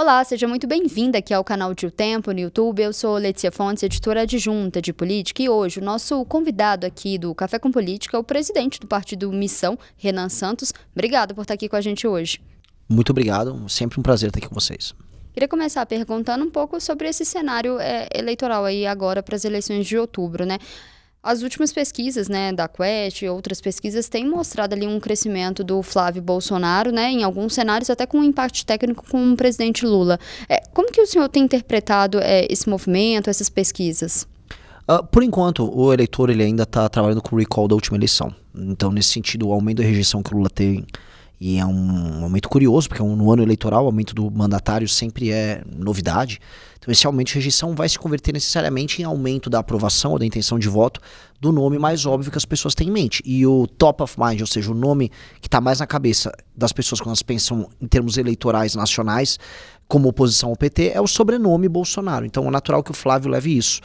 Olá, seja muito bem-vinda aqui ao canal de O Tempo no YouTube. Eu sou Letícia Fontes, editora adjunta de política, e hoje o nosso convidado aqui do Café com Política é o presidente do partido Missão, Renan Santos. Obrigada por estar aqui com a gente hoje. Muito obrigado, sempre um prazer estar aqui com vocês. Queria começar perguntando um pouco sobre esse cenário eleitoral aí agora para as eleições de outubro, né? As últimas pesquisas, né, da Quest e outras pesquisas têm mostrado ali um crescimento do Flávio Bolsonaro, né, em alguns cenários até com um impacto técnico com o presidente Lula. Como que o senhor tem interpretado esse movimento, essas pesquisas? Por enquanto, o eleitor ele ainda está trabalhando com o recall da última eleição. Então, nesse sentido, o aumento da rejeição que o Lula tem, e é um aumento curioso, porque no ano eleitoral o aumento do mandatário sempre é novidade. Então esse aumento de rejeição vai se converter necessariamente em aumento da aprovação ou da intenção de voto do nome mais óbvio que as pessoas têm em mente. E o top of mind, ou seja, o nome que está mais na cabeça das pessoas quando elas pensam em termos eleitorais nacionais, como oposição ao PT, é o sobrenome Bolsonaro. Então é natural que o Flávio leve isso.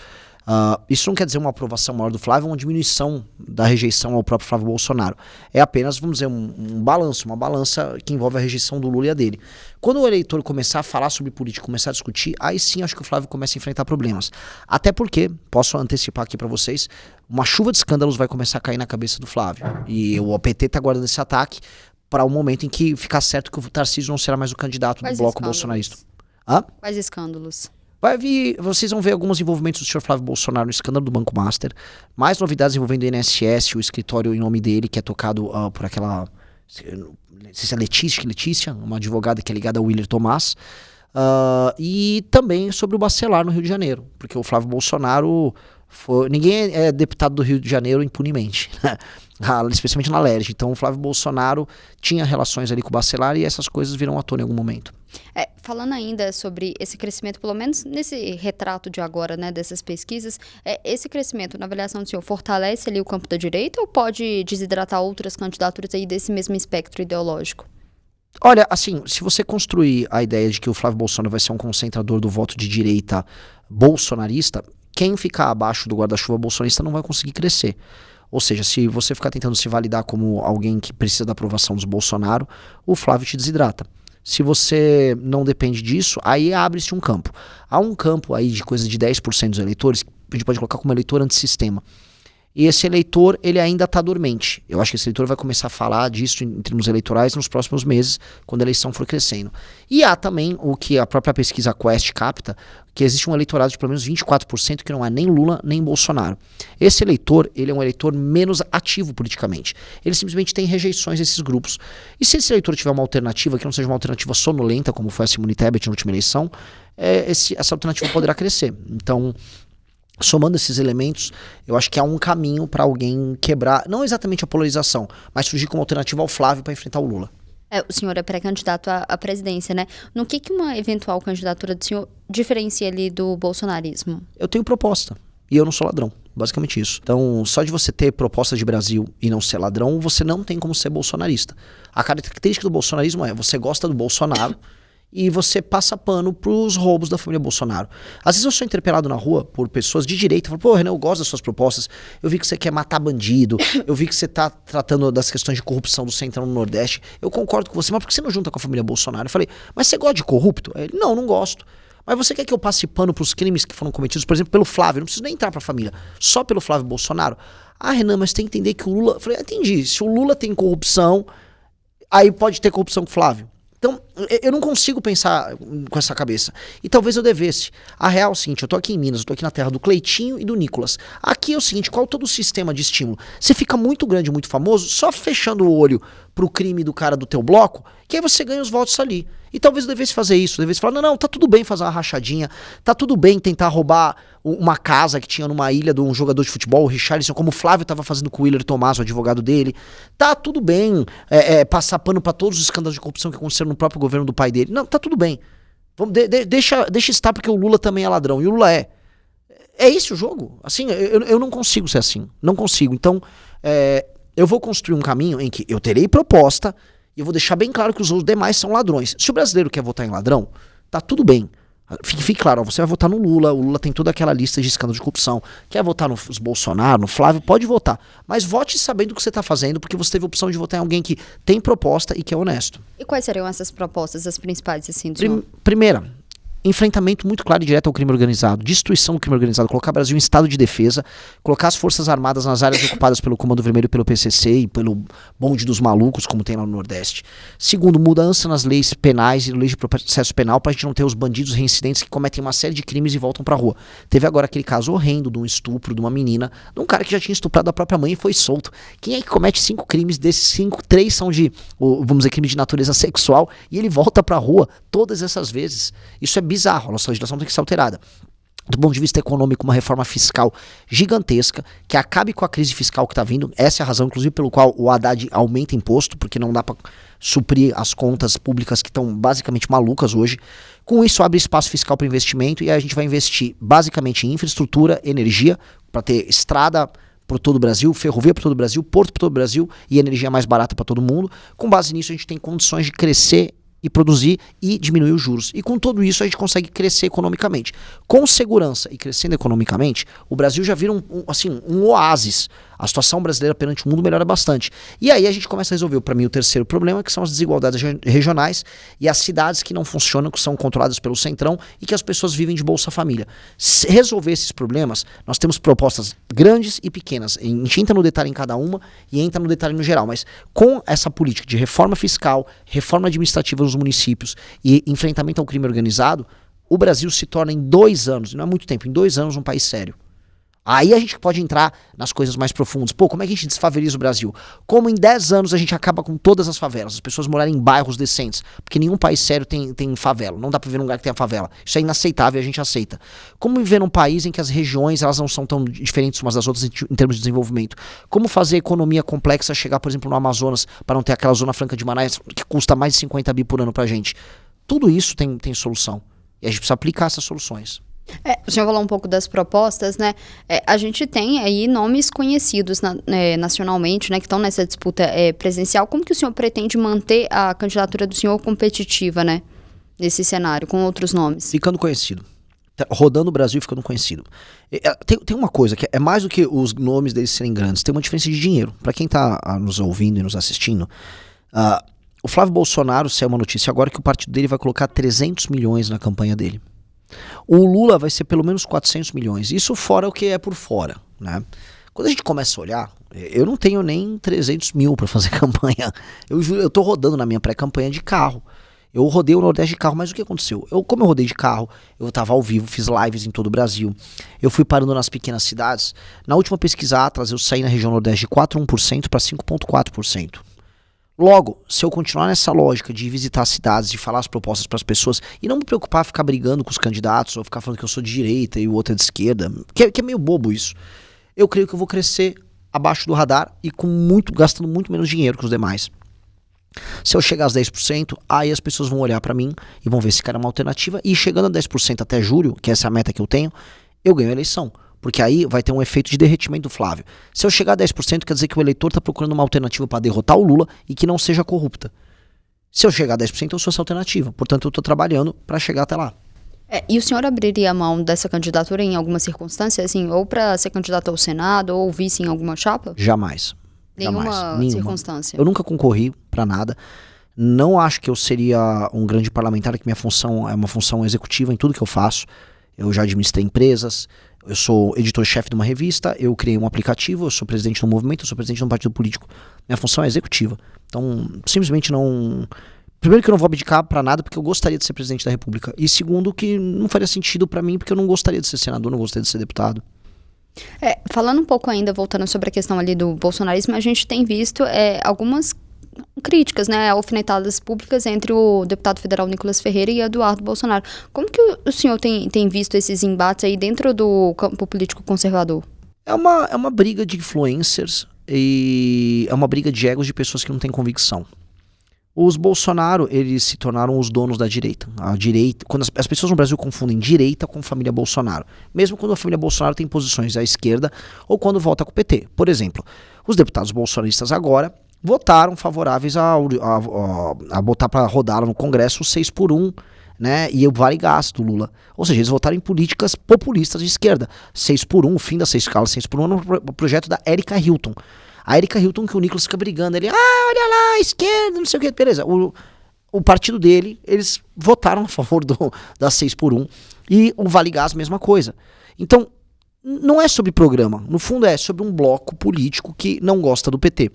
Isso não quer dizer uma aprovação maior do Flávio, uma diminuição da rejeição ao próprio Flávio Bolsonaro. É apenas, vamos dizer, um balanço, uma balança que envolve a rejeição do Lula e a dele. Quando o eleitor começar a falar sobre política, começar a discutir, aí sim acho que o Flávio começa a enfrentar problemas. Até porque, posso antecipar aqui para vocês, uma chuva de escândalos vai começar a cair na cabeça do Flávio. E o PT está guardando esse ataque para o momento em que ficar certo que o Tarcísio não será mais o candidato do bloco bolsonarista. Quais escândalos? Vocês vão ver alguns envolvimentos do senhor Flávio Bolsonaro no escândalo do Banco Master, mais novidades envolvendo o INSS, o escritório em nome dele, que é tocado por aquela, não sei se é Letícia, uma advogada que é ligada ao Willer Tomás, e também sobre o Bacelar no Rio de Janeiro, porque o Flávio Bolsonaro, ninguém é deputado do Rio de Janeiro impunemente, né? Especialmente na LERJ. Então o Flávio Bolsonaro tinha relações ali com o Bacelar e essas coisas viram à tona em algum momento. Falando ainda sobre esse crescimento, pelo menos nesse retrato de agora, né, dessas pesquisas, esse crescimento, na avaliação do senhor, fortalece ali o campo da direita ou pode desidratar outras candidaturas aí desse mesmo espectro ideológico? Olha, assim, se você construir a ideia de que o Flávio Bolsonaro vai ser um concentrador do voto de direita bolsonarista, quem ficar abaixo do guarda-chuva bolsonarista não vai conseguir crescer. Ou seja, se você ficar tentando se validar como alguém que precisa da aprovação dos Bolsonaro, o Flávio te desidrata. Se você não depende disso, aí abre-se um campo. Há um campo aí de coisa de 10% dos eleitores, que a gente pode colocar como eleitor antissistema. E esse eleitor, ele ainda está dormente. Eu acho que esse eleitor vai começar a falar disso em termos eleitorais nos próximos meses, quando a eleição for crescendo. E há também o que a própria pesquisa Quest capta, que existe um eleitorado de pelo menos 24% que não é nem Lula nem Bolsonaro. Esse eleitor, ele é um eleitor menos ativo politicamente. Ele simplesmente tem rejeições desses grupos. E se esse eleitor tiver uma alternativa, que não seja uma alternativa sonolenta, como foi a Simone Tebet na última eleição, essa alternativa poderá crescer. Então, somando esses elementos, eu acho que há um caminho para alguém quebrar, não exatamente a polarização, mas surgir como alternativa ao Flávio para enfrentar o Lula. O senhor é pré-candidato à presidência, né? No que uma eventual candidatura do senhor diferencia ali do bolsonarismo? Eu tenho proposta e eu não sou ladrão, basicamente isso. Então, só de você ter proposta de Brasil e não ser ladrão, você não tem como ser bolsonarista. A característica do bolsonarismo é você gosta do Bolsonaro e você passa pano pros roubos da família Bolsonaro. Às vezes eu sou interpelado na rua por pessoas de direita, falo, pô, Renan, eu gosto das suas propostas, eu vi que você quer matar bandido, eu vi que você tá tratando das questões de corrupção do Centrão no Nordeste, eu concordo com você, mas por que você não junta com a família Bolsonaro? Eu falei, mas você gosta de corrupto? Ele, não gosto. Mas você quer que eu passe pano pros crimes que foram cometidos, por exemplo, pelo Flávio, eu não preciso nem entrar pra família, só pelo Flávio Bolsonaro? Renan, mas tem que entender que o Lula... Eu falei, entendi, se o Lula tem corrupção, aí pode ter corrupção com o Flávio. Então, eu não consigo pensar com essa cabeça. E talvez eu devesse. A real é o seguinte, eu tô aqui em Minas, eu tô aqui na terra do Cleitinho e do Nicolas. Aqui é o seguinte, qual todo o sistema de estímulo? Você fica muito grande, muito famoso, só fechando o olho pro crime do cara do teu bloco, que aí você ganha os votos ali. E talvez eu devesse fazer isso, devesse falar, não, tá tudo bem fazer uma rachadinha, tá tudo bem tentar roubar uma casa que tinha numa ilha de um jogador de futebol, o Richarlison, como o Flávio tava fazendo com o Willer Tomás, o advogado dele. Tá tudo bem passar pano pra todos os escândalos de corrupção que aconteceram no próprio governo do pai dele. Não, tá tudo bem. Deixa estar porque o Lula também é ladrão, e o Lula é. É esse o jogo? Assim, eu não consigo ser assim, não consigo. Então, eu vou construir um caminho em que eu terei proposta e eu vou deixar bem claro que os demais são ladrões. Se o brasileiro quer votar em ladrão, tá tudo bem. Fique claro, ó, você vai votar no Lula, o Lula tem toda aquela lista de escândalo de corrupção. Quer votar nos Bolsonaro, no Flávio, pode votar. Mas vote sabendo o que você está fazendo, porque você teve a opção de votar em alguém que tem proposta e que é honesto. E quais seriam essas propostas, as principais, assim, do senhor? Primeira, enfrentamento muito claro e direto ao crime organizado, destruição do crime organizado, colocar o Brasil em estado de defesa, colocar as forças armadas nas áreas ocupadas pelo Comando Vermelho e pelo PCC e pelo bonde dos malucos, como tem lá no Nordeste. Segundo, mudança nas leis penais e leis de processo penal para a gente não ter os bandidos reincidentes que cometem uma série de crimes e voltam pra rua. Teve agora aquele caso horrendo de um estupro de uma menina, de um cara que já tinha estuprado a própria mãe e foi solto. Quem é que comete 5 crimes? Desses 5, 3 são de, vamos dizer, crime de natureza sexual e ele volta pra rua todas essas vezes. Isso é bizarro, a nossa legislação tem que ser alterada. Do ponto de vista econômico, uma reforma fiscal gigantesca, que acabe com a crise fiscal que está vindo. Essa é a razão, inclusive, pelo qual o Haddad aumenta imposto, porque não dá para suprir as contas públicas que estão basicamente malucas hoje. Com isso, abre espaço fiscal para investimento e aí a gente vai investir basicamente em infraestrutura, energia, para ter estrada por todo o Brasil, ferrovia por todo o Brasil, porto por todo o Brasil e energia mais barata para todo mundo. Com base nisso, a gente tem condições de crescer e produzir e diminuir os juros. E com tudo isso a gente consegue crescer economicamente. Com segurança e crescendo economicamente, o Brasil já vira um oásis. A situação brasileira perante o mundo melhora bastante. E aí a gente começa a resolver, para mim, o terceiro problema, que são as desigualdades regionais e as cidades que não funcionam, que são controladas pelo Centrão e que as pessoas vivem de Bolsa Família. Se resolver esses problemas, nós temos propostas grandes e pequenas. A gente entra no detalhe em cada uma e entra no detalhe no geral. Mas com essa política de reforma fiscal, reforma administrativa nos municípios e enfrentamento ao crime organizado, o Brasil se torna em 2 anos, não é muito tempo, em 2 anos um país sério. Aí a gente pode entrar nas coisas mais profundas. Pô, como é que a gente desfaveliza o Brasil? Como em 10 anos a gente acaba com todas as favelas, as pessoas morarem em bairros decentes? Porque nenhum país sério tem favela. Não dá pra viver num lugar que tenha favela. Isso é inaceitável e a gente aceita. Como viver num país em que as regiões elas não são tão diferentes umas das outras em termos de desenvolvimento? Como fazer a economia complexa chegar, por exemplo, no Amazonas, para não ter aquela zona franca de Manaus que custa mais de 50 bi por ano pra gente? Tudo isso tem solução. E a gente precisa aplicar essas soluções. O senhor falou um pouco das propostas, né? A gente tem aí nomes conhecidos nacionalmente, né, que estão nessa disputa presidencial. Como que o senhor pretende manter a candidatura do senhor competitiva, né? Nesse cenário, com outros nomes? Ficando conhecido. Rodando o Brasil e ficando conhecido. Tem uma coisa que é mais do que os nomes deles serem grandes. Tem uma diferença de dinheiro. Para quem está nos ouvindo e nos assistindo, o Flávio Bolsonaro saiu uma notícia agora que o partido dele vai colocar 300 milhões na campanha dele. O Lula vai ser pelo menos 400 milhões. Isso fora o que é por fora, né? Quando a gente começa a olhar, eu não tenho nem 300 mil para fazer campanha. Eu tô rodando na minha pré-campanha de carro. Eu rodei o Nordeste de carro, mas o que aconteceu? Como eu rodei de carro, eu tava ao vivo, fiz lives em todo o Brasil. Eu fui parando nas pequenas cidades. Na última pesquisa Atlas, eu saí na região Nordeste de 4,1% para 5,4%. Logo, se eu continuar nessa lógica de visitar as cidades, de falar as propostas para as pessoas e não me preocupar ficar brigando com os candidatos ou ficar falando que eu sou de direita e o outro é de esquerda, que é meio bobo isso, eu creio que eu vou crescer abaixo do radar e gastando muito menos dinheiro que os demais. Se eu chegar aos 10%, aí as pessoas vão olhar para mim e vão ver se cara é uma alternativa e chegando a 10% até julho, que essa é a meta que eu tenho, eu ganho a eleição. Porque aí vai ter um efeito de derretimento do Flávio. Se eu chegar a 10%, quer dizer que o eleitor está procurando uma alternativa para derrotar o Lula e que não seja corrupta. Se eu chegar a 10%, eu sou essa alternativa. Portanto, eu estou trabalhando para chegar até lá. E o senhor abriria a mão dessa candidatura em alguma circunstância, assim, ou para ser candidato ao Senado ou vice em alguma chapa? Jamais. Nenhuma circunstância? Eu nunca concorri para nada. Não acho que eu seria um grande parlamentar, que minha função é uma função executiva em tudo que eu faço. Eu já administrei empresas, eu sou editor-chefe de uma revista, eu criei um aplicativo, eu sou presidente de um movimento, eu sou presidente de um partido político. Minha função é executiva. Então, simplesmente não... Primeiro que eu não vou abdicar pra nada porque eu gostaria de ser presidente da República. E segundo que não faria sentido pra mim porque eu não gostaria de ser senador, não gostaria de ser deputado. Falando um pouco ainda, voltando sobre a questão ali do bolsonarismo, a gente tem visto algumas críticas, né, alfinetadas públicas entre o deputado federal Nicolas Ferreira e Eduardo Bolsonaro. Como que o senhor tem visto esses embates aí dentro do campo político conservador? É uma briga de influencers e é uma briga de egos de pessoas que não têm convicção. Os Bolsonaro, eles se tornaram os donos da direita. A direita, quando as pessoas no Brasil confundem direita com família Bolsonaro. Mesmo quando a família Bolsonaro tem posições à esquerda ou quando vota com o PT. Por exemplo, os deputados bolsonaristas agora votaram favoráveis a botar para rodar no Congresso o 6x1 né? E o Vale Gás do Lula. Ou seja, eles votaram em políticas populistas de esquerda. 6x1, o fim da escala 6x1 no projeto da Erika Hilton. A Erika Hilton, que o Nicolas fica brigando, ele, olha lá, esquerda, não sei o que, beleza. O partido dele, eles votaram a favor da 6x1. E o Vale Gás, mesma coisa. Então, não é sobre programa. No fundo, é sobre um bloco político que não gosta do PT.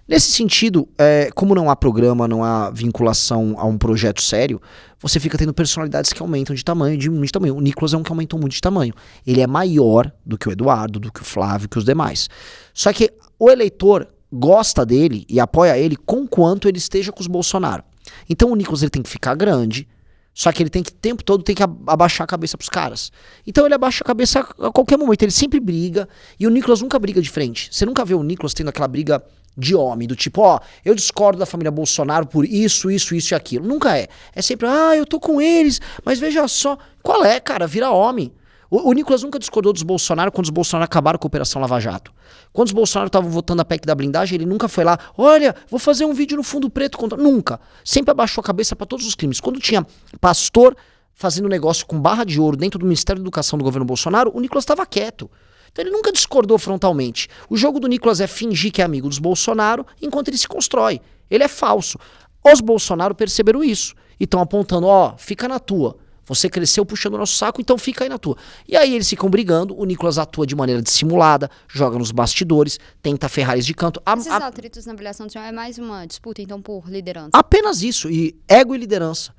Nesse sentido, como não há programa, não há vinculação a um projeto sério, você fica tendo personalidades que aumentam de tamanho, diminuem de tamanho. O Nicolas é um que aumentou muito de tamanho. Ele é maior do que o Eduardo, do que o Flávio, que os demais. Só que o eleitor gosta dele e apoia ele conquanto ele esteja com os Bolsonaro. Então o Nicolas ele tem que ficar grande, só que ele tem que o tempo todo tem que abaixar a cabeça pros caras. Então ele abaixa a cabeça a qualquer momento, ele sempre briga, e o Nicolas nunca briga de frente. Você nunca vê o Nicolas tendo aquela briga de homem, do tipo, eu discordo da família Bolsonaro por isso, isso, isso e aquilo. Nunca é. É sempre, eu tô com eles, mas veja só. Qual é, cara? Vira homem. O Nicolas nunca discordou dos Bolsonaro quando os Bolsonaro acabaram com a Operação Lava Jato. Quando os Bolsonaro estavam votando a PEC da blindagem, ele nunca foi lá, olha, vou fazer um vídeo no fundo preto contra... Nunca. Sempre abaixou a cabeça para todos os crimes. Quando tinha pastor fazendo negócio com barra de ouro dentro do Ministério da Educação do governo Bolsonaro, o Nicolas estava quieto. Então ele nunca discordou frontalmente. O jogo do Nicolas é fingir que é amigo dos Bolsonaro enquanto ele se constrói. Ele é falso. Os Bolsonaro perceberam isso e estão apontando, fica na tua. Você cresceu puxando o nosso saco, então fica aí na tua. E aí eles ficam brigando, o Nicolas atua de maneira dissimulada, joga nos bastidores, tenta ferrar eles de canto. Esses atritos na avaliação do senhor é mais uma disputa, então, por liderança? Apenas isso, e ego e liderança.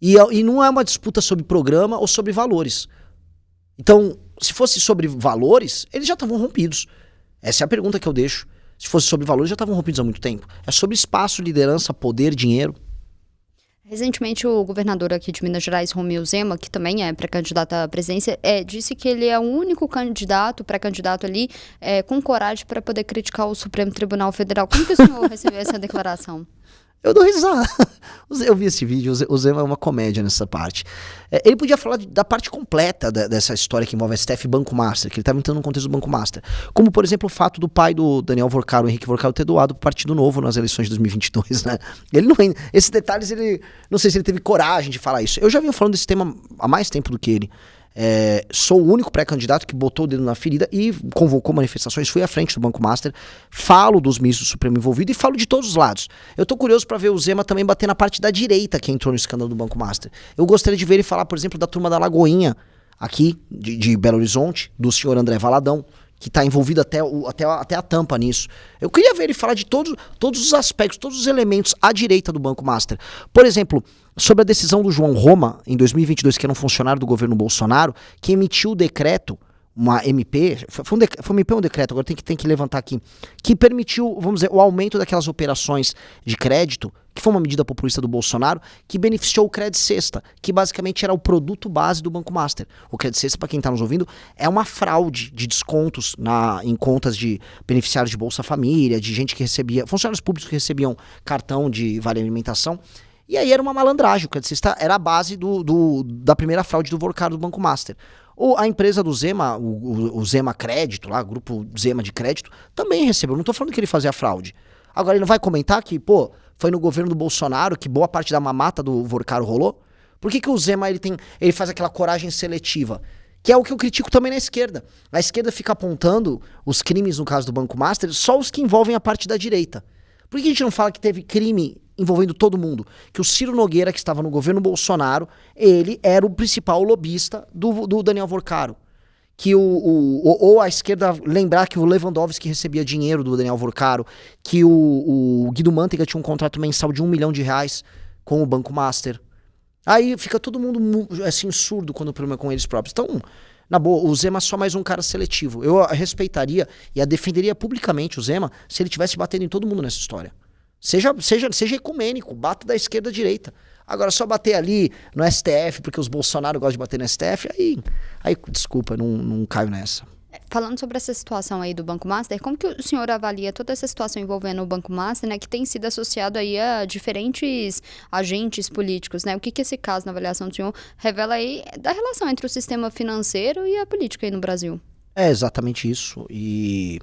E não é uma disputa sobre programa ou sobre valores. Então, se fosse sobre valores, eles já estavam rompidos. Essa é a pergunta que eu deixo. Se fosse sobre valores, já estavam rompidos há muito tempo. É sobre espaço, liderança, poder, dinheiro. Recentemente, o governador aqui de Minas Gerais, Romeu Zema, que também é pré-candidato à presidência, disse que ele é o único pré-candidato ali, com coragem para poder criticar o Supremo Tribunal Federal. Como que o senhor recebeu essa declaração? Eu dou risada. Eu vi esse vídeo, o Zema é uma comédia nessa parte. Ele podia falar da parte completa dessa história que envolve a STF e Banco Master, que ele estava entrando no contexto do Banco Master. Como, por exemplo, o fato do pai do Daniel Vorcaro, o Henrique Vorcaro, ter doado para o Partido Novo nas eleições de 2022, né? Ele não, esses detalhes, não sei se ele teve coragem de falar isso. Eu já venho falando desse tema há mais tempo do que ele. Sou o único pré-candidato que botou o dedo na ferida e convocou manifestações, fui à frente do Banco Master, falo dos ministros do Supremo envolvidos e falo de todos os lados. Eu tô curioso para ver o Zema também bater na parte da direita que entrou no escândalo do Banco Master. Eu gostaria de ver ele falar, por exemplo, da turma da Lagoinha, aqui, de Belo Horizonte, do senhor André Valadão, que está envolvido até a tampa nisso. Eu queria ver ele falar de todos os aspectos, todos os elementos à direita do Banco Master. Por exemplo, sobre a decisão do João Roma, em 2022, que era um funcionário do governo Bolsonaro, que emitiu o decreto, uma MP, foi um MP ou um decreto, agora tem que levantar aqui, que permitiu, vamos dizer, o aumento daquelas operações de crédito, que foi uma medida populista do Bolsonaro, que beneficiou o Credit Sexta, que basicamente era o produto base do Banco Master. O Credit Sexta, para quem está nos ouvindo, é uma fraude de descontos em contas de beneficiários de Bolsa Família, de gente que recebia, funcionários públicos que recebiam cartão de vale alimentação. E aí era uma malandragem, o Credit Sexta era a base da primeira fraude do Vorcaro do Banco Master. A empresa do Zema, o Zema Crédito, lá, o grupo Zema de Crédito, também recebeu. Não tô falando que ele fazia fraude. Agora, ele não vai comentar que, foi no governo do Bolsonaro que boa parte da mamata do Vorcaro rolou? Por que o Zema ele faz aquela coragem seletiva? Que é o que eu critico também na esquerda. A esquerda fica apontando os crimes, no caso do Banco Master, só os que envolvem a parte da direita. Por que a gente não fala que teve crime envolvendo todo mundo? Que o Ciro Nogueira, que estava no governo Bolsonaro, ele era o principal lobista do Daniel Vorcaro. Que ou a esquerda lembrar que o Lewandowski recebia dinheiro do Daniel Vorcaro, que o Guido Mantega tinha um contrato mensal de R$1 milhão com o Banco Master. Aí fica todo mundo assim surdo quando o problema é com eles próprios. Então, na boa, o Zema é só mais um cara seletivo. Eu respeitaria e a defenderia publicamente o Zema se ele estivesse batendo em todo mundo nessa história. Seja ecumênico, bata da esquerda à direita. Agora, só bater ali no STF, porque os Bolsonaro gostam de bater no STF, aí desculpa, não caio nessa. Falando sobre essa situação aí do Banco Master, como que o senhor avalia toda essa situação envolvendo o Banco Master, né, que tem sido associado aí a diferentes agentes políticos, né? O que esse caso, na avaliação do senhor, revela aí da relação entre o sistema financeiro e a política aí no Brasil? É exatamente isso, e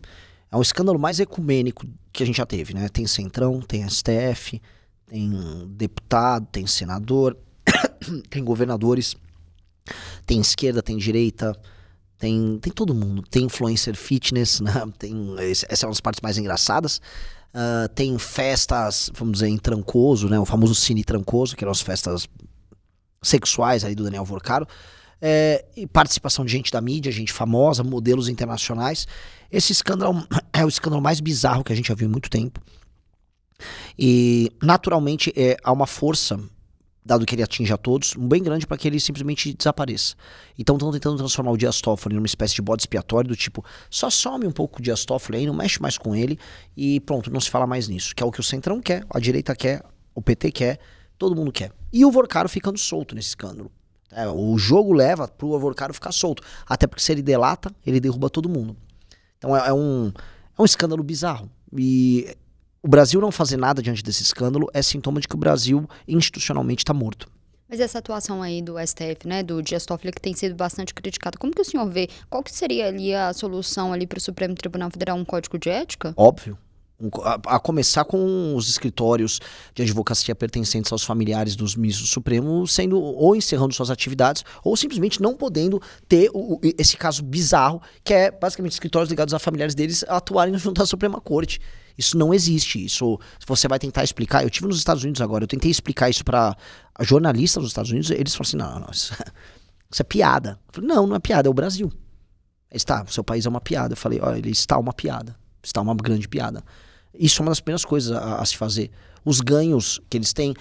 é um escândalo mais ecumênico que a gente já teve, né? Tem Centrão, tem STF, tem deputado, tem senador, tem governadores, tem esquerda, tem direita, tem todo mundo. Tem influencer fitness, né? Essa é uma das partes mais engraçadas. Tem festas, vamos dizer, em Trancoso, né? O famoso Cine Trancoso, que eram as festas sexuais aí do Daniel Vorcaro. E participação de gente da mídia, gente famosa, modelos internacionais. Esse escândalo é o escândalo mais bizarro que a gente já viu em muito tempo. E, naturalmente, há uma força, dado que ele atinge a todos, bem grande para que ele simplesmente desapareça. Então estão tentando transformar o Dias Toffoli numa espécie de bode expiatório do tipo, só some um pouco o Dias Toffoli aí, não mexe mais com ele e pronto, não se fala mais nisso. Que é o que o Centrão quer, a direita quer, o PT quer, todo mundo quer. E o Vorcaro ficando solto nesse escândalo. O jogo leva pro Vorcaro ficar solto. Até porque se ele delata, ele derruba todo mundo. Então é um escândalo bizarro. E o Brasil não fazer nada diante desse escândalo é sintoma de que o Brasil institucionalmente está morto. Mas essa atuação aí do STF, né, do Dias Toffoli, que tem sido bastante criticado, como que o senhor vê? Qual que seria ali a solução ali para o Supremo Tribunal Federal, um código de ética? Óbvio. A começar com os escritórios de advocacia pertencentes aos familiares dos ministros do Supremo sendo ou encerrando suas atividades ou simplesmente não podendo ter esse caso bizarro que é basicamente escritórios ligados a familiares deles atuarem junto à Suprema Corte. Isso não existe. Isso você vai tentar explicar. Eu tive nos Estados Unidos agora, eu tentei explicar isso para jornalistas dos Estados Unidos, eles falaram assim, não, isso é piada. Eu falei, não é piada, é o Brasil. Está, o seu país é uma piada. Eu falei, olha, ele está uma piada. Está uma grande piada. Isso é uma das primeiras coisas a se fazer. Os ganhos que eles têm.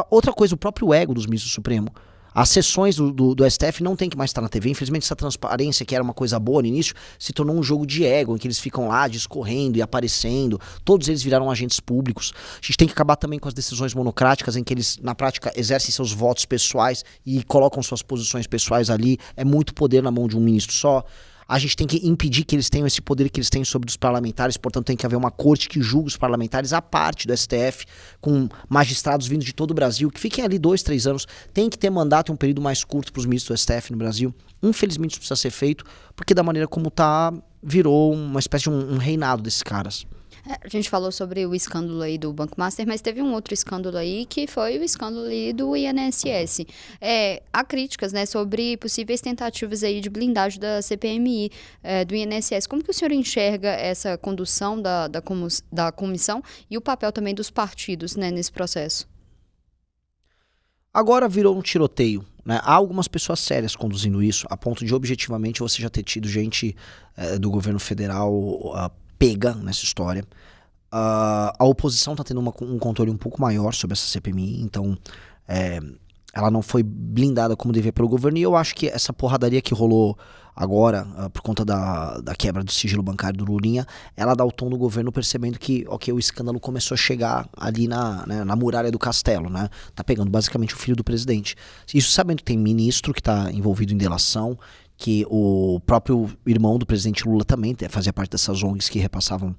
Outra coisa, o próprio ego dos ministros do Supremo. As sessões do STF não tem que mais estar na TV. Infelizmente, essa transparência, que era uma coisa boa no início, se tornou um jogo de ego, em que eles ficam lá discorrendo e aparecendo. Todos eles viraram agentes públicos. A gente tem que acabar também com as decisões monocráticas, em que eles, na prática, exercem seus votos pessoais e colocam suas posições pessoais ali. É muito poder na mão de um ministro só. A gente tem que impedir que eles tenham esse poder que eles têm sobre os parlamentares, portanto tem que haver uma corte que julgue os parlamentares à parte do STF, com magistrados vindos de todo o Brasil, que fiquem ali 2, 3 anos, tem que ter mandato em um período mais curto para os ministros do STF no Brasil. Infelizmente isso precisa ser feito, porque da maneira como tá, virou uma espécie de um reinado desses caras. A gente falou sobre o escândalo aí do Banco Master, mas teve um outro escândalo aí que foi o escândalo aí do INSS. Há críticas, né, sobre possíveis tentativas aí de blindagem da CPMI, do INSS. Como que o senhor enxerga essa condução da comissão e o papel também dos partidos, né, nesse processo? Agora virou um tiroteio, né? Há algumas pessoas sérias conduzindo isso, a ponto de objetivamente você já ter tido gente do governo federal pega nessa história. A oposição está tendo um controle um pouco maior sobre essa CPMI, então ela não foi blindada como devia pelo governo, e eu acho que essa porradaria que rolou agora, por conta da quebra do sigilo bancário do Lulinha, ela dá o tom do governo percebendo que, ok, o escândalo começou a chegar ali na muralha do castelo, né? Tá pegando basicamente o filho do presidente. Isso sabendo que tem ministro que está envolvido em delação, que o próprio irmão do presidente Lula também fazia parte dessas ONGs que repassavam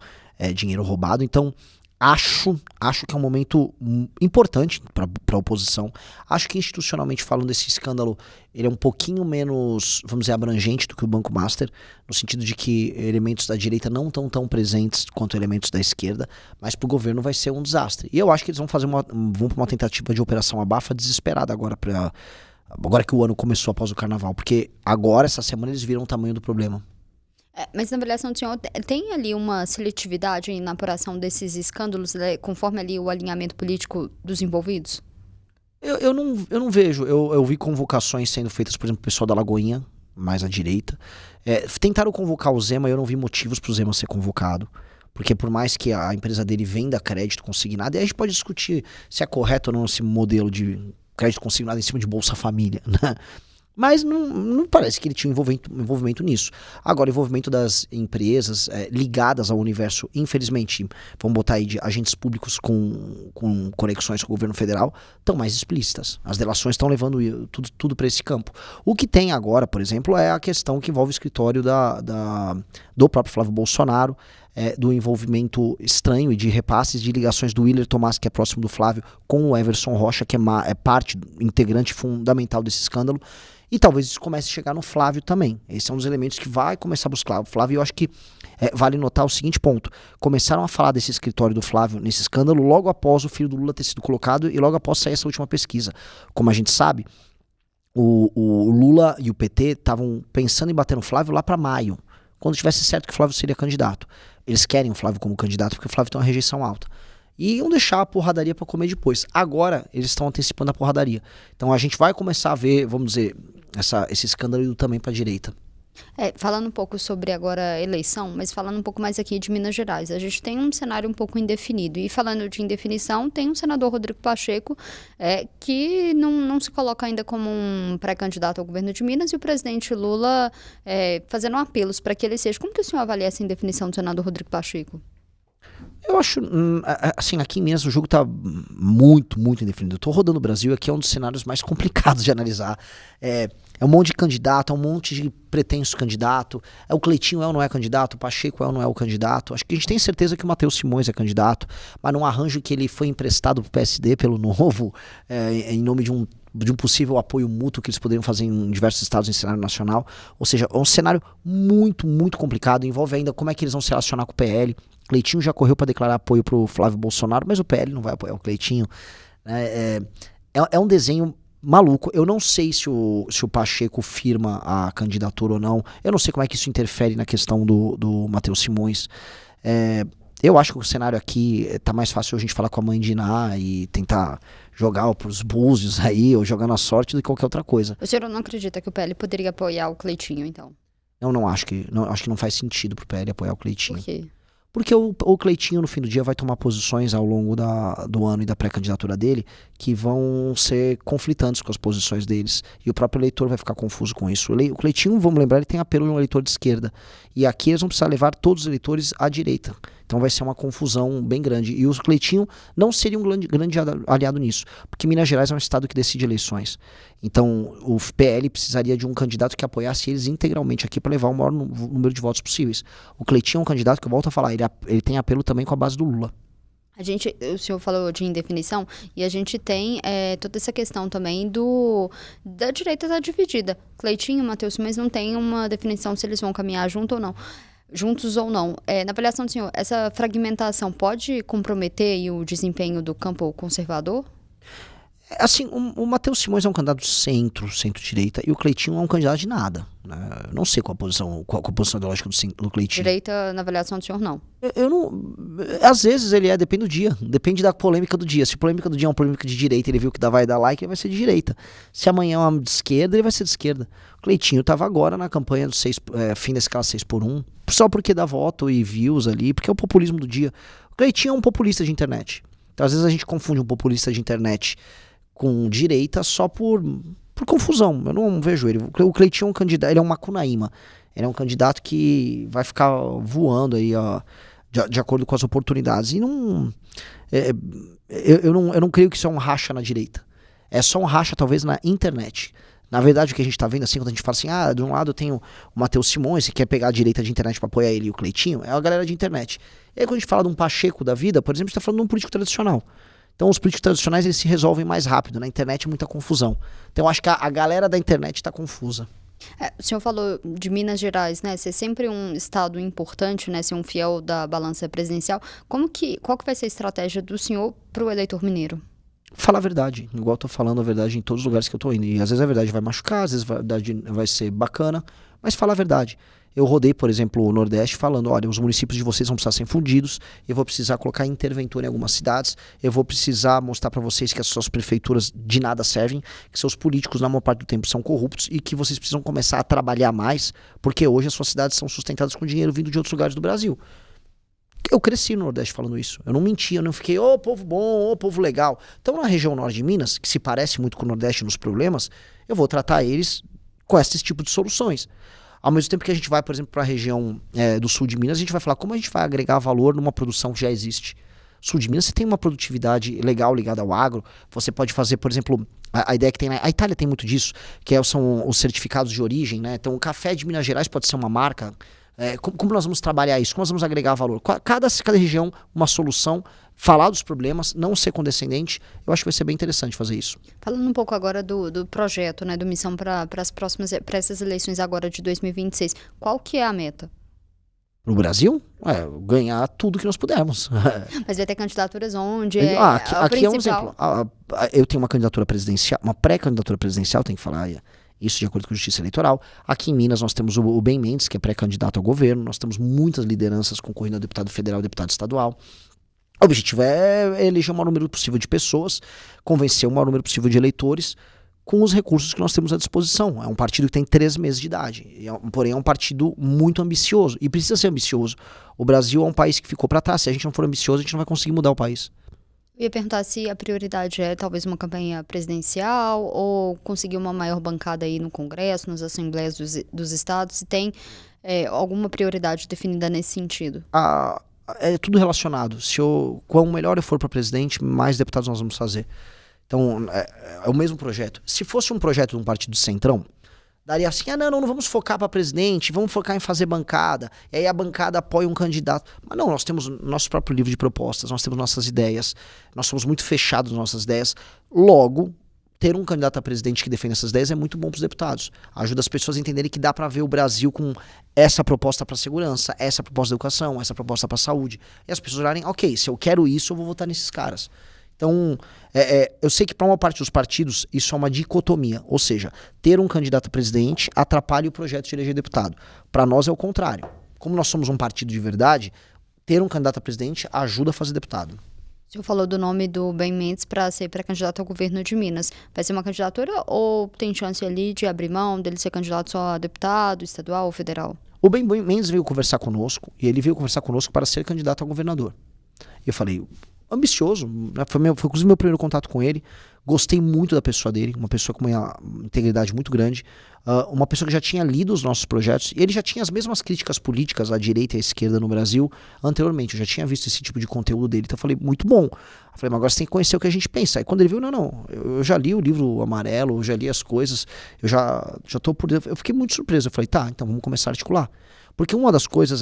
dinheiro roubado. Então, acho que é um momento importante para a oposição. Acho que institucionalmente falando, esse escândalo ele é um pouquinho menos, vamos dizer, abrangente do que o Banco Master, no sentido de que elementos da direita não estão tão presentes quanto elementos da esquerda, mas para o governo vai ser um desastre. E eu acho que eles vão para uma tentativa de operação abafa desesperada agora que o ano começou após o carnaval, porque agora, essa semana, eles viram o tamanho do problema. Mas na avaliação do senhor, tem ali uma seletividade na apuração desses escândalos, né, conforme ali o alinhamento político dos envolvidos? Eu não vejo. Eu vi convocações sendo feitas, por exemplo, o pessoal da Lagoinha, mais à direita. Tentaram convocar o Zema, eu não vi motivos para o Zema ser convocado. Porque por mais que a empresa dele venda crédito consignado, e a gente pode discutir se é correto ou não esse modelo de crédito consignado em cima de Bolsa Família, né? Mas não parece que ele tinha envolvimento nisso. Agora, envolvimento das empresas ligadas ao universo, infelizmente, vamos botar aí de agentes públicos com conexões com o governo federal, estão mais explícitas. As delações estão levando tudo para esse campo. O que tem agora, por exemplo, é a questão que envolve o escritório do próprio Flávio Bolsonaro, do envolvimento estranho e de repasses de ligações do Willer Tomás, que é próximo do Flávio, com o Everson Rocha, que é parte, integrante fundamental desse escândalo. E talvez isso comece a chegar no Flávio também. Esse é um dos elementos que vai começar a buscar o Flávio. Eu acho que vale notar o seguinte ponto. Começaram a falar desse escritório do Flávio, nesse escândalo, logo após o filho do Lula ter sido colocado e logo após sair essa última pesquisa. Como a gente sabe, o Lula e o PT estavam pensando em bater no Flávio lá para maio, quando tivesse certo que o Flávio seria candidato. Eles querem o Flávio como candidato porque o Flávio tem uma rejeição alta. E iam deixar a porradaria para comer depois. Agora, eles estão antecipando a porradaria. Então a gente vai começar a ver, vamos dizer, esse escândalo indo também para a direita. Falando um pouco sobre agora a eleição, mas falando um pouco mais aqui de Minas Gerais, a gente tem um cenário um pouco indefinido. E falando de indefinição, tem um senador, Rodrigo Pacheco, que não se coloca ainda como um pré-candidato ao governo de Minas, e o presidente Lula fazendo apelos para que ele seja. Como que o senhor avalia essa indefinição do senador Rodrigo Pacheco? Eu acho, assim, aqui em Minas o jogo tá muito, muito indefinido. Eu tô rodando o Brasil, aqui é um dos cenários mais complicados de analisar. É um monte de candidato, é um monte de pretenso candidato. O Cleitinho é ou não é candidato, o Pacheco é ou não é o candidato. Acho que a gente tem certeza que o Matheus Simões é candidato, mas num arranjo que ele foi emprestado pro PSD pelo Novo, em nome de um possível apoio mútuo que eles poderiam fazer em diversos estados em cenário nacional. Ou seja, é um cenário muito, muito complicado. Envolve ainda como é que eles vão se relacionar com o PL. Cleitinho já correu para declarar apoio pro Flávio Bolsonaro, mas o PL não vai apoiar o Cleitinho. É um desenho maluco. Eu não sei se o Pacheco firma a candidatura ou não. Eu não sei como é que isso interfere na questão do Matheus Simões. Eu acho que o cenário aqui tá mais fácil a gente falar com a mãe de Iná e tentar jogar pros búzios aí, ou jogar na sorte, do que qualquer outra coisa. O senhor não acredita que o PL poderia apoiar o Cleitinho, então? Eu não acho que não faz sentido pro PL apoiar o Cleitinho. Por quê? Porque o Cleitinho, no fim do dia, vai tomar posições ao longo do ano e da pré-candidatura dele que vão ser conflitantes com as posições deles. E o próprio eleitor vai ficar confuso com isso. O Cleitinho, vamos lembrar, ele tem apelo de um eleitor de esquerda. E aqui eles vão precisar levar todos os eleitores à direita. Então vai ser uma confusão bem grande. E o Cleitinho não seria um grande aliado nisso. Porque Minas Gerais é um estado que decide eleições. Então o PL precisaria de um candidato que apoiasse eles integralmente aqui para levar o maior número de votos possíveis. O Cleitinho é um candidato que, eu volto a falar, ele tem apelo também com a base do Lula. O senhor falou de indefinição, e a gente tem toda essa questão também da direita tá dividida. Cleitinho e Matheus Simões não tem uma definição se eles vão caminhar juntos ou não. Na avaliação do senhor, essa fragmentação pode comprometer o desempenho do campo conservador? Assim, o Matheus Simões é um candidato centro-direita, e o Cleitinho é um candidato de nada. Né? Eu não sei qual a posição ideológica do Cleitinho. Direita, na avaliação do senhor, não? Eu não... Às vezes ele depende do dia. Depende da polêmica do dia. Se a polêmica do dia é uma polêmica de direita, ele viu que vai dar like, ele vai ser de direita. Se amanhã é uma de esquerda, ele vai ser de esquerda. O Cleitinho estava agora na campanha do fim da escala 6x1, só porque dá voto e views ali, porque é o populismo do dia. O Cleitinho é um populista de internet. Então, às vezes a gente confunde um populista de internet com direita só por confusão. Eu não vejo ele. O Cleitinho é um candidato, ele é um Macunaíma. Ele é um candidato que vai ficar voando aí, ó, de acordo com as oportunidades. E eu não creio que isso é um racha na direita. É só um racha, talvez, na internet. Na verdade, o que a gente está vendo, assim, quando a gente fala assim, de um lado eu tenho o Matheus Simões, que quer pegar a direita de internet para apoiar ele, e o Cleitinho, é a galera de internet. E aí, quando a gente fala de um Pacheco da vida, por exemplo, a gente está falando de um político tradicional. Então os políticos tradicionais eles se resolvem mais rápido. Na internet é muita confusão. Então eu acho que a galera da internet está confusa. O senhor falou de Minas Gerais, né? Ser sempre um estado importante, né? Ser um fiel da balança presidencial. Qual que vai ser a estratégia do senhor para o eleitor mineiro? Falar a verdade. Igual eu tô falando a verdade em todos os lugares que eu tô indo. E às vezes a verdade vai machucar, às vezes a verdade vai ser bacana. Mas falar a verdade. Eu rodei, por exemplo, o Nordeste falando, olha, os municípios de vocês vão precisar ser fundidos, eu vou precisar colocar interventor em algumas cidades, eu vou precisar mostrar para vocês que as suas prefeituras de nada servem, que seus políticos na maior parte do tempo são corruptos e que vocês precisam começar a trabalhar mais, porque hoje as suas cidades são sustentadas com dinheiro vindo de outros lugares do Brasil. Eu cresci no Nordeste falando isso, eu não menti, eu não fiquei, povo bom, povo legal. Então na região norte de Minas, que se parece muito com o Nordeste nos problemas, eu vou tratar eles com esse tipo de soluções. Ao mesmo tempo que a gente vai, por exemplo, para a região do sul de Minas, a gente vai falar como a gente vai agregar valor numa produção que já existe. Sul de Minas, você tem uma produtividade legal ligada ao agro. Você pode fazer, por exemplo, a ideia que tem a Itália tem muito disso, que são os certificados de origem, né? Então o café de Minas Gerais pode ser uma marca Como nós vamos trabalhar isso? Como nós vamos agregar valor? Cada região, uma solução, falar dos problemas, não ser condescendente. Eu acho que vai ser bem interessante fazer isso. Falando um pouco agora do projeto, né, do Missão para essas eleições agora de 2026, qual que é a meta? No Brasil, ganhar tudo que nós pudermos. Mas vai ter candidaturas onde aqui é um exemplo. Eu tenho uma candidatura presidencial, uma pré-candidatura presidencial, tem que falar isso de acordo com a Justiça Eleitoral. Aqui em Minas nós temos o Ben Mendes, que é pré-candidato ao governo. Nós temos muitas lideranças concorrendo a deputado federal e deputado estadual. O objetivo é eleger o maior número possível de pessoas, convencer o maior número possível de eleitores com os recursos que nós temos à disposição. É um partido que tem 3 meses de idade, porém é um partido muito ambicioso, e precisa ser ambicioso. O Brasil é um país que ficou para trás. Se a gente não for ambicioso, a gente não vai conseguir mudar o país. Eu ia perguntar se a prioridade é talvez uma campanha presidencial ou conseguir uma maior bancada aí no Congresso, nas assembleias dos estados, se tem alguma prioridade definida nesse sentido. É tudo relacionado. Quanto melhor eu for para presidente, mais deputados nós vamos fazer. Então, é o mesmo projeto. Se fosse um projeto de um partido centrão, daria assim, não vamos focar para presidente, vamos focar em fazer bancada, e aí a bancada apoia um candidato. Mas não, nós temos nosso próprio livro de propostas, nós temos nossas ideias, nós somos muito fechados nas nossas ideias. Logo, ter um candidato a presidente que defenda essas ideias é muito bom para os deputados. Ajuda as pessoas a entenderem que dá para ver o Brasil com essa proposta para segurança, essa proposta de educação, essa proposta para saúde. E as pessoas olharem, ok, se eu quero isso, eu vou votar nesses caras. Então, eu sei que para uma parte dos partidos isso é uma dicotomia, ou seja, ter um candidato a presidente atrapalha o projeto de eleger deputado. Para nós é o contrário. Como nós somos um partido de verdade, ter um candidato a presidente ajuda a fazer deputado. O senhor falou do nome do Ben Mendes para ser pré-candidato ao governo de Minas. Vai ser uma candidatura ou tem chance ali de abrir mão dele ser candidato só a deputado, estadual ou federal? O Ben Mendes veio conversar conosco, e ele veio conversar conosco para ser candidato a governador. E eu falei, ambicioso, né? Foi inclusive meu primeiro contato com ele. Gostei muito da pessoa dele, uma pessoa com uma integridade muito grande, uma pessoa que já tinha lido os nossos projetos, e ele já tinha as mesmas críticas políticas à direita e à esquerda no Brasil anteriormente. Eu já tinha visto esse tipo de conteúdo dele, então eu falei, muito bom. Eu falei, mas agora você tem que conhecer o que a gente pensa. Aí quando ele viu, eu já li o livro amarelo, eu já li as coisas, eu já tô por dentro. Eu fiquei muito surpreso. Eu falei, tá, então vamos começar a articular. Porque uma das coisas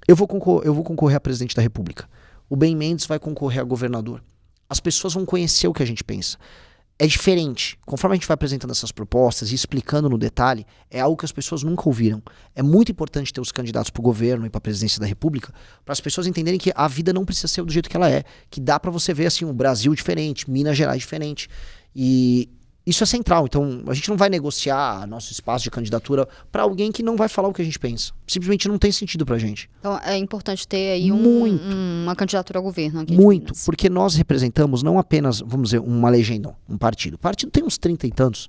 eu vou concorrer a presidente da República. O Ben Mendes vai concorrer a governador. As pessoas vão conhecer o que a gente pensa. É diferente. Conforme a gente vai apresentando essas propostas e explicando no detalhe, é algo que as pessoas nunca ouviram. É muito importante ter os candidatos para o governo e para a presidência da República, para as pessoas entenderem que a vida não precisa ser do jeito que ela é, que dá para você ver assim um Brasil diferente, Minas Gerais diferente. E isso é central. Então, a gente não vai negociar nosso espaço de candidatura para alguém que não vai falar o que a gente pensa. Simplesmente não tem sentido pra gente. Então, é importante ter aí uma candidatura ao governo aqui. Muito, porque nós representamos não apenas, vamos dizer, uma legenda, um partido. O partido tem uns 30 e tantos,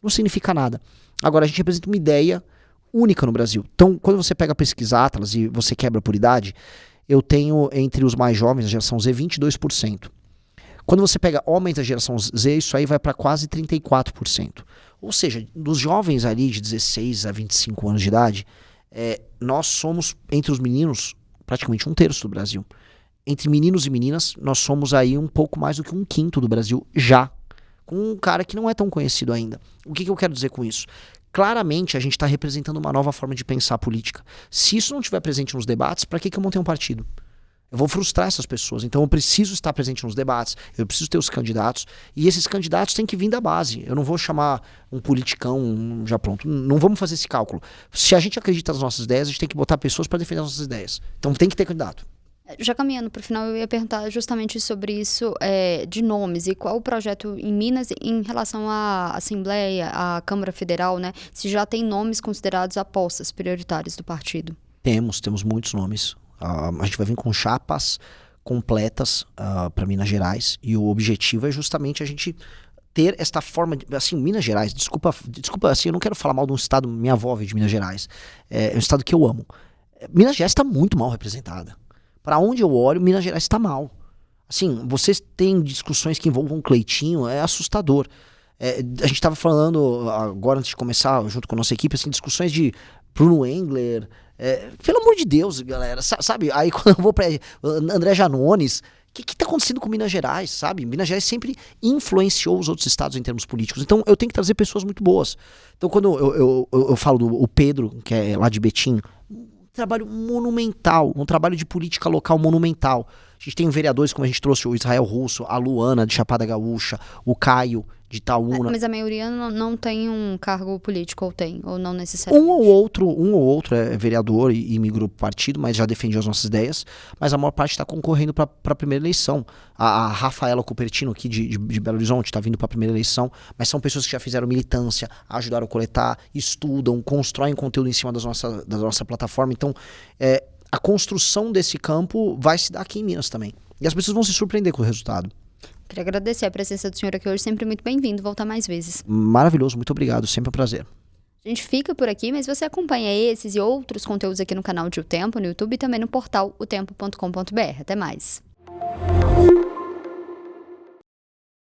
não significa nada. Agora, a gente representa uma ideia única no Brasil. Então, quando você pega a pesquisa Atlas e você quebra por idade, eu tenho entre os mais jovens, a geração Z, 22%. Quando você pega homens da geração Z, isso aí vai para quase 34%. Ou seja, dos jovens ali de 16 a 25 anos de idade, nós somos, entre os meninos, praticamente 1/3 do Brasil. Entre meninos e meninas, nós somos aí um pouco mais do que 1/5 do Brasil já, com um cara que não é tão conhecido ainda. O que eu quero dizer com isso? Claramente, a gente está representando uma nova forma de pensar a política. Se isso não estiver presente nos debates, para que eu montei um partido? Eu vou frustrar essas pessoas, então eu preciso estar presente nos debates, eu preciso ter os candidatos, e esses candidatos têm que vir da base. Eu não vou chamar um politicão já pronto, não vamos fazer esse cálculo. Se a gente acredita nas nossas ideias, a gente tem que botar pessoas para defender as nossas ideias. Então tem que ter candidato. Já caminhando para o final, eu ia perguntar justamente sobre isso de nomes e qual o projeto em Minas em relação à Assembleia, à Câmara Federal, né? Se já tem nomes considerados apostas prioritárias do partido. Temos muitos nomes. A gente vai vir com chapas completas para Minas Gerais, e o objetivo é justamente a gente ter esta forma de, assim, Minas Gerais, desculpa, assim, eu não quero falar mal de um estado, minha avó veio de Minas Gerais, é um estado que eu amo. Minas Gerais está muito mal representada. Para onde eu olho, Minas Gerais está mal. Assim, vocês têm discussões que envolvam o Cleitinho, é assustador. A gente estava falando agora, antes de começar, junto com a nossa equipe, assim, discussões de Bruno Engler. Pelo amor de Deus, galera, sabe? Aí quando eu vou para André Janones, o que tá acontecendo com Minas Gerais, sabe? Minas Gerais sempre influenciou os outros estados em termos políticos. Então eu tenho que trazer pessoas muito boas. Então quando eu falo do Pedro, que é lá de Betim, trabalho monumental, um trabalho de política local monumental. A gente tem vereadores, como a gente trouxe o Israel Russo, a Luana de Chapada Gaúcha, o Caio de Itaúna. Mas a maioria não tem um cargo político, ou tem, ou não necessariamente? Um ou outro é vereador e migrou para o partido, mas já defendia as nossas ideias. Mas a maior parte está concorrendo para a primeira eleição. A Rafaela Cupertino, aqui de Belo Horizonte, está vindo para a primeira eleição. Mas são pessoas que já fizeram militância, ajudaram a coletar, estudam, constroem conteúdo em cima da nossa plataforma. Então, a construção desse campo vai se dar aqui em Minas também. E as pessoas vão se surpreender com o resultado. Queria agradecer a presença do senhor aqui hoje, sempre muito bem-vindo, voltar mais vezes. Maravilhoso, muito obrigado, sempre um prazer. A gente fica por aqui, mas você acompanha esses e outros conteúdos aqui no canal de O Tempo, no YouTube e também no portal otempo.com.br. Até mais.